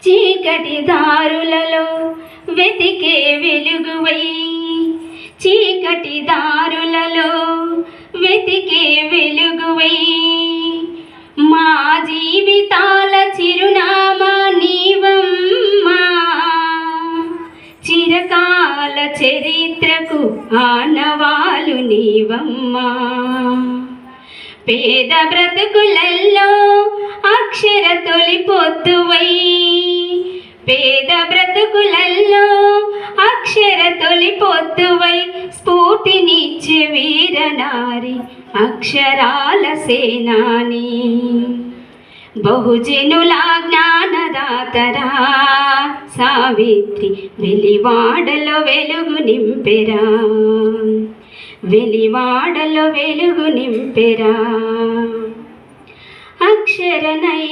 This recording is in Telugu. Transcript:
చీకటి దారులలో వెతికే వెలుగువై, చీకటి దారులలో వెతికే వెలుగువై, మా జీవితాల చిరునామా నీవమ్మా, చిరకాల చరిత్రకు ఆనవాలు నీవమ్మా. పేద బ్రతుకులల్లో అక్షర తొలి పొద్దువై, పేద బ్రతుకులల్లో అక్షర తొలి పొద్దువై, స్ఫూర్తినిచ్చే వీరనారి అక్షరాల సేనాని, బహుజనుల జ్ఞానదాతరా సావిత్రి, వెలివాడలో వెలుగు నింపెరా, వెలివాడలో వెలుగు నింపెరా. అక్షరనై